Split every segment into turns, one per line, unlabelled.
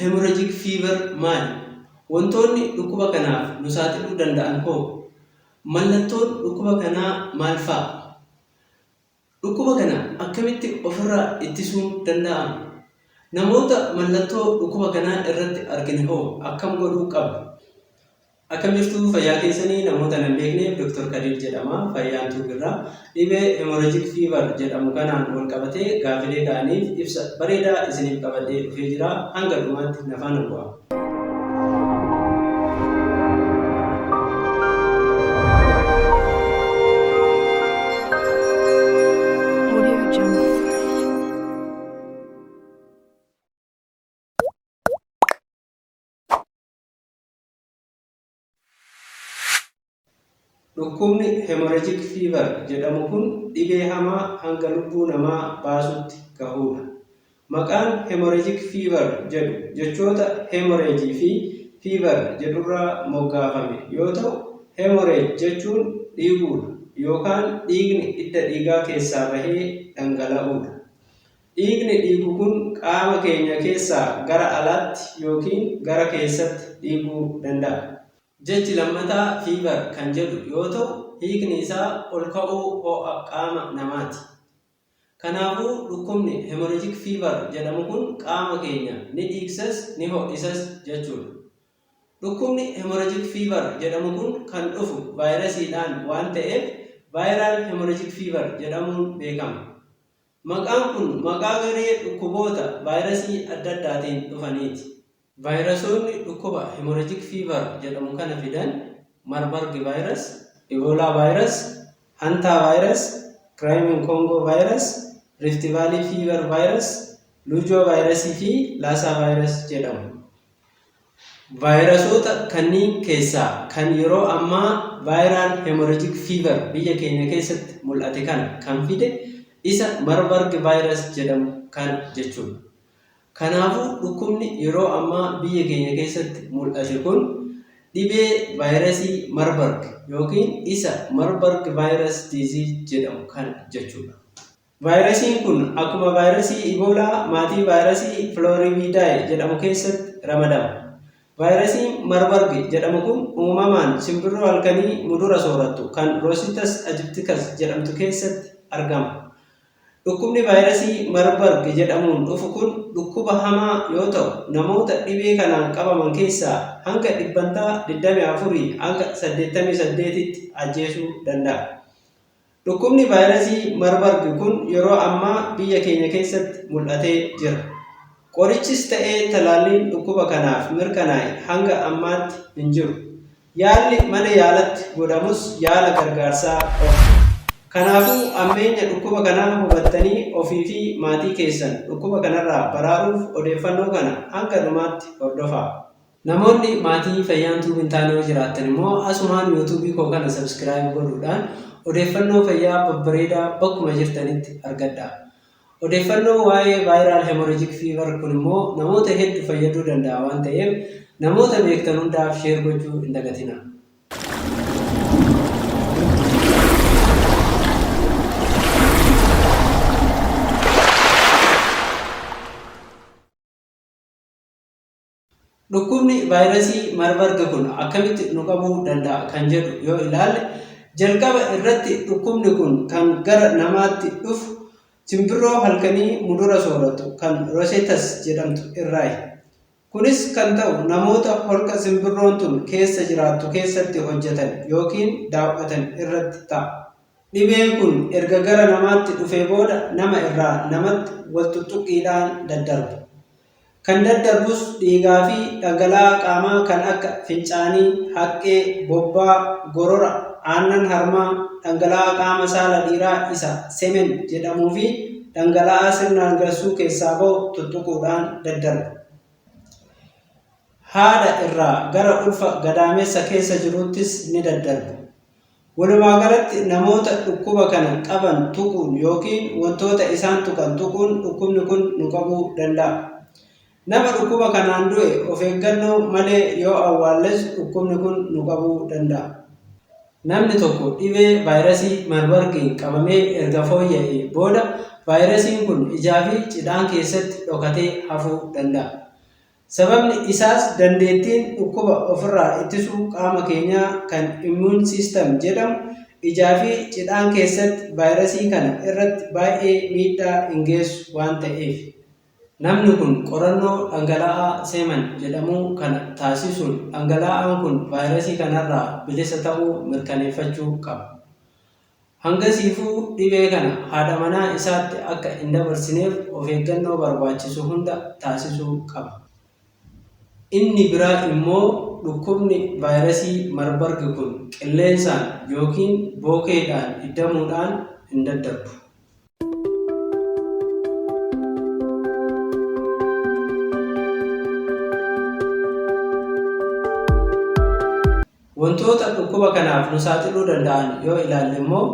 hemorrhagic fever maali? Wantoonni dhukkuba kanaaf nu saaxiluu danda'an hoo? Mallattoon dhukkuba kanaa maal fa'a? Dhukkuba kana akkamitti ofirraa ittisuun danda'ama? Namoota mallattoo dhukkuba kanaa irratti argine hoo akkam godhuu qabna? Akkam jirtu fayyaa keessanii namoota nan beekneef Dr. Kadir jedhama. Fayyaan tuubirraa dhibee hemorrhagic fever jedhamu kanaan wal qabatee gaafilee ka'aniif ibsa bareedaa isiniif qabadhee dhufee jira. Hanga dhumaatti na faana bu'aa. Dhukkubni hemorrhagic fever jedhamu kun dhibee hamaa hanga lubbuu namaa baasutti gahudha. Maqaan hemorrhagic fever jedhu jechoota hemorrhage fi fever jedhurraa moggaafame yoo ta'u, hemorrhage jechuun dhiiguudha yookaan dhiigni hidda dhiigaa keessaa bahee dhangala'uudha. Dhiigni dhiigu kun qaama keenya keessaa gara alaatti yookiin gara keessatti dhiiguu danda'a. Jechi lammataa fever kan jedhu yoo ta'u, hiikni isaa ol ka'uu ho'a qaama namaati. Kanaafuu dhukkubni hemorrhagic fever jedhamu kun qaama keenya ni dhiigsas ni ho'isas jechuudha. Dhukkubni hemorrhagic fever jedhamu kun kan dhufu vaayirasiidhaan waan ta'eef viral hemorrhagic fever jedhamuun beekama. Maqaan kun maqaa garee dhukkuboota vaayirasii adda addaatiin dhufaniiti. Vaayirasoonni dhukkuba hemorrhagic fever jedhamu kana fidan Marburg virus, Ebola virus, Hanta virus, Crimean Congo virus, Rift Valley fever virus, Lujo virus fi Lassa virus jedhamu. Vaayirasoota kanneen keessaa kan yeroo ammaa viral hemorrhagic fever biyya keenya keessatti mul'ate kana kan fide isa Marburg virus jedhamu kan jechuudha. Kanaafuu dhukkubni yeroo ammaa biyya keenya keessatti mul'ate kun dhibee vaayirasii Marburg yookiin isa Marburg virus disease jedhamu kan jechuudha. Vaayirasiin kun akkuma vaayirasii Ebola maatii vaayirasii Floriviridae jedhamu keessatti ramadama. Vaayirasiin Marburg jedhamu kun uumamaan simbirroo halkanii mudura soorattu kan Rositas aegypticus jedhamtu keessatti argama. Dhukkubni vaayirasii Marburg jedhamuun dhufu kun dhukkuba hamaa yoo ta'u, namoota dhibee kanaan qabaman keessaa hanga 24 hanga 88tti ajjeesuu danda'a. Dhukkubni vaayirasii Marburg kun yeroo ammaa biyya keenya keessatti mul'atee jira. Qorichis ta'ee talaalliin dhukkuba kanaaf mirkanaa'e hanga ammaatti hin jiru. Yaalli mana yaalatti godhamus yaala gargaarsaa qofa. Kanaafuu ammeenya dhukkuba kanaa hubattanii ofii fi maatii keessan dhukkuba kanarraa baraaruuf odeeffannoo kana hanga dhumaatti hordofaa. Namoonni maatii fayyaan tuubii hin taane yoo jiraattan immoo asumaan yuutuubii koo kana sabskiraayib godhuudhaan odeeffannoo fayyaa babbareedaa bakkuma jirtanitti argadhaa. Odeeffannoo waa'ee viral hemorrhagic fever kun immoo namoota hedduu fayyaduu danda'a waan ta'eef namoota beektan hundaaf sheer gochuu hin dagatinaa. Dhukkubni vaayirasii Marburg kun akkamitti nu qabuu danda'a kan jedhu yoo ilaalle, jalqaba irratti dhukkubni kun kan gara namaatti dhufu simbirroo halkanii mudura soorattu kan Rositas jedhamtu irraayi. Kunis kan ta'u namoota holqa simbirroon tun keessa jiraattu keessatti hojjetan yookiin daawwatan irratti ta'a. Dhibeen kun erga gara namaatti dhufee booda nama irraa namatti wal tuttuqiidhaan daddarba. Kan daddarbus dhiigaa fi dhangala'aa qaamaa kan akka fincaanii, haqqee, bobbaa, gorora, aannan harmaa, dhangala'aa qaama saala dhiiraa isa semen jedhamuu fi dhangala'aa sirnaan garsuu keessaa bahu tuttuquudhaan daddarba. Haadha irraa gara ulfa gadaamessa keessa jiruttis ni daddarba. Walumaa galatti namoota dhukkuba kana qaban tuquun yookiin wantoota isaan tuqan tuquun dhukkubni kun nu qabuu danda'a. Nama dhukkuba kanaan du'e of eeggannoo malee yoo awwaalles dhukkubni kun nu qabuu danda'a. Namni tokko dhibee vaayirasii Marburgiin qabamee erga fooyya'ee booda vaayirasiin kun ijaa fi cidhaan keessatti dhokatee hafuu danda'a. Sababni isaas dandeettiin dhukkuba ofirraa ittisuu qaama keenyaa kan immune system jedhamu ijaa fi cidhaan keessatti vaayirasii kana irratti baay'ee miidhaa hin geessu waan ta'eef. Namni kun qorannoo dhangala'aa seeman jedhamu kana taasisuun dhangala'aan kun vaayirasii kanarraa bilisa ta'uu mirkaneeffachuu qaba. Hangasiifuu dhibee kana haadha manaa isaatti akka hin dabarsineef of eeggannoo barbaachisu hunda taasisuu qaba. Inni biraa immoo dhukkubni vaayirasii marbargi kun qilleensaan yookiin bookeedhaan hiddamuudhaan hin daddarbu. Wantoota dhukkuba kanaaf nu saaxiluu danda'an yoo ilaalle immoo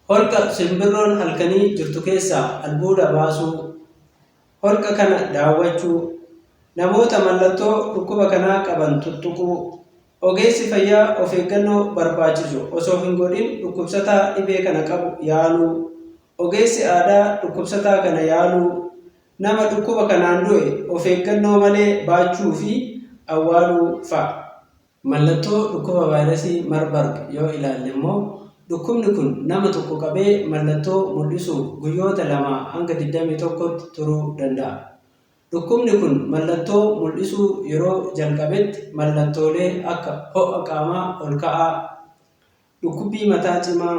holqa simbirroon halkanii jirtu keessaa albuuda baasuu, holqa kana daawwachuu, namoota mallattoo dhukkuba kanaa qaban tuttuquu, ogeessi fayyaa of eeggannoo barbaachisu osoo hin godhin dhukkubsataa dhibee kana qabu yaaluu, ogeessi aadaa dhukkubsataa kana yaaluu, nama dhukkuba kanaan du'e of eeggannoo malee baachuu fi awwaaluu fa'a. Mallattoo dhukkuba vaayirasii marbarg yoo ilaalle immoo dhukkubni kun nama tokko qabee mallattoo mul'isuuf guyyoota 2 hanga 21tti turuu danda'a. Dhukkubni kun mallattoo mul'isuu yeroo jalqabetti mallattoolee akka ho'a qaamaa ol ka'aa, dhukkubbii mataa cimaa,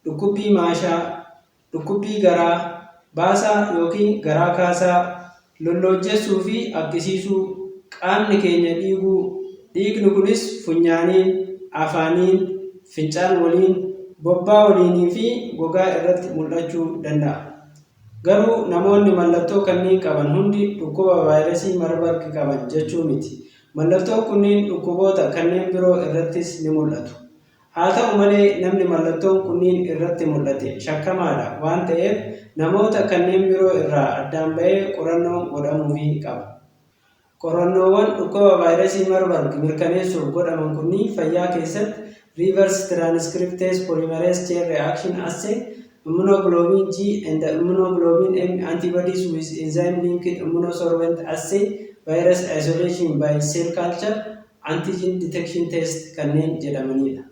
dhukkubbii maashaa, dhukkubbii garaa, baasaa yookiin garaa kaasaa, lolloojjessuu fi akkisiisuu, qaamni keenya dhiiguu, dhiigni kunis funyaaniin, afaaniin, fincaan waliin, bobbaa waliinii fi gogaa irratti mul'achuu danda'a. Garuu namoonni mallattoo kanneen qaban hundi dhukkuba vaayirasii marbarg qaban jechuu miti. Mallattoon kunniin dhukkuboota kanneen biroo irrattis ni mul'atu. Haa ta'u malee namni mallattoon kunniin irratti mul'ate shakkamaadha waan ta'eef namoota kanneen biroo irraa addaan ba'ee qorannoo godhamuufii qaba. Qorannoowwan dhukkuba vaayirasii marbarg mirkaneessuuf godhaman kunniin fayyaa keessatti reverse transcriptase polymerase chain reaction assay, immunoglobulin G and the immunoglobulin M antibodies with enzyme linked immunosorbent assay, virus isolation by cell culture, antigen detection test kanneen jedhamanidha.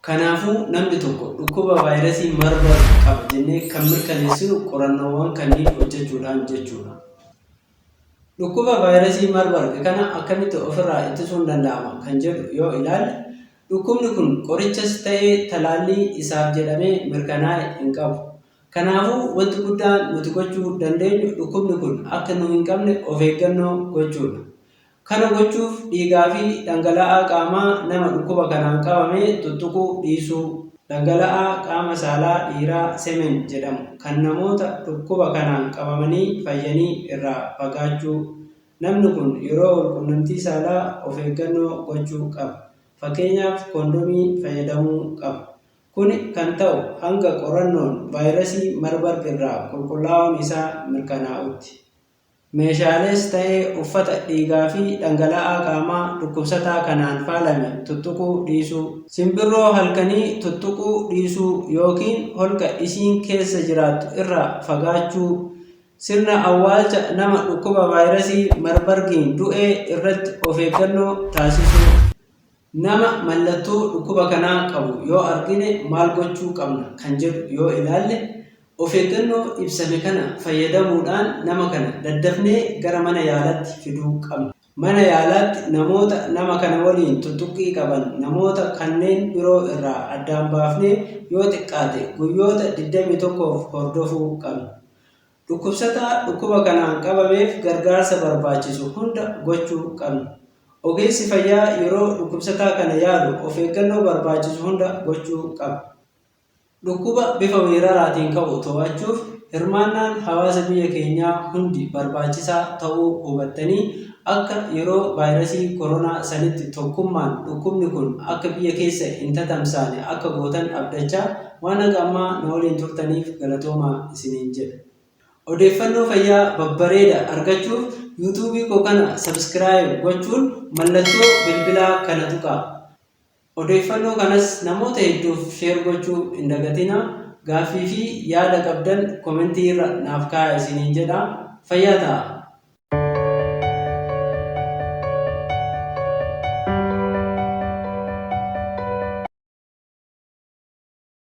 Kanaafuu namni tokko dhukkuba vaayirasii marbarg qaba jennee kan mirkaneessinu qorannoowwan kanneen hojjechuudhaan jechuudha. Dhukkuba vaayirasii marbarg kana akkamitti ofirraa ittisuun danda'ama kan jedhu yoo ilaalle dhukkubni kun qorichas ta'ee talaallii isaaf jedhamee mirkanaa'e hin qabu. Kanaafuu wanti guddaan nuti gochuu dandeenyu dhukkubni kun akka nu hin qabne of eeggannoo gochuudha. Kana gochuuf dhiigaa fi dhangala'aa qaamaa nama dhukkuba kanaan qabame tuttuquu dhiisuu, dhangala'aa qaama saalaa dhiiraa semen jedhamu kan namoota dhukkuba kanaan qabamanii fayyanii irraa fagaachuu. Namni kun yeroo walqunnamtii saalaa of eeggannoo gochuu qaba. Fakkeenyaaf kondomii fayyadamuu qaba. Kun kan ta'u hanga qorannoon vaayirasii marbarg irraa qulqullaa'uun isaa mirkanaa'utti. Meeshaalees ta'ee uffata dhiigaa fi dhangala'aa qaamaa dhukkubsataa kanaan faalame tuttuquu dhiisuu, simbirroo halkanii tuttuquu dhiisuu yookiin holqa isiin keessa jiraattu irraa fagaachuu, sirna awwaalcha nama dhukkuba vaayirasii marbargiin du'ee irratti of eeggannoo taasisuu. Nama mallattoo dhukkuba kanaa qabu yoo argine maal gochuu qabna kan jedhu yoo ilaalle of eeggannoo ibsame kana fayyadamuudhaan nama kana daddafnee gara mana yaalaatti fiduu qabna. Mana yaalaatti namoota nama kana waliin tuttuqqii qaban namoota kanneen biroo irraa addaan baafnee yoo xiqqaate guyyoota 21f hordofuu qabna. Dhukkubsataa dhukkuba kanaan qabameef gargaarsa barbaachisu hunda gochuu qabna. Ogeessi fayyaa yeroo dhukkubsataa kana yaalu of eeggannoo barbaachisu hunda gochuu qaba. Dhukkuba bifa weeraraatiin ka'u to'achuuf hirmaannaan hawaasa biyya keenyaa hundi barbaachisaa ta'uu hubattanii akka yeroo vaayirasii koronaa sanitti tokkummaan dhukkubni kun akka biyya keessa hin tatamsaane akka gootan abdachaa waan hanga ammaa na waliin turtaniif galatoomaa isiniin jedha. Odeeffannoo fayyaa babbareeda argachuuf yuutuubii koo kana sabskiraayib gochuun mallattoo bilbilaa kana tuqaa. Odeeffannoo kanas namoota hedduuf sheer gochuu hin dagatinaa. Gaaffii fi yaada qabdan komentii irra naaf kaa'aa isiniin jedha. Fayyaa ta'aa.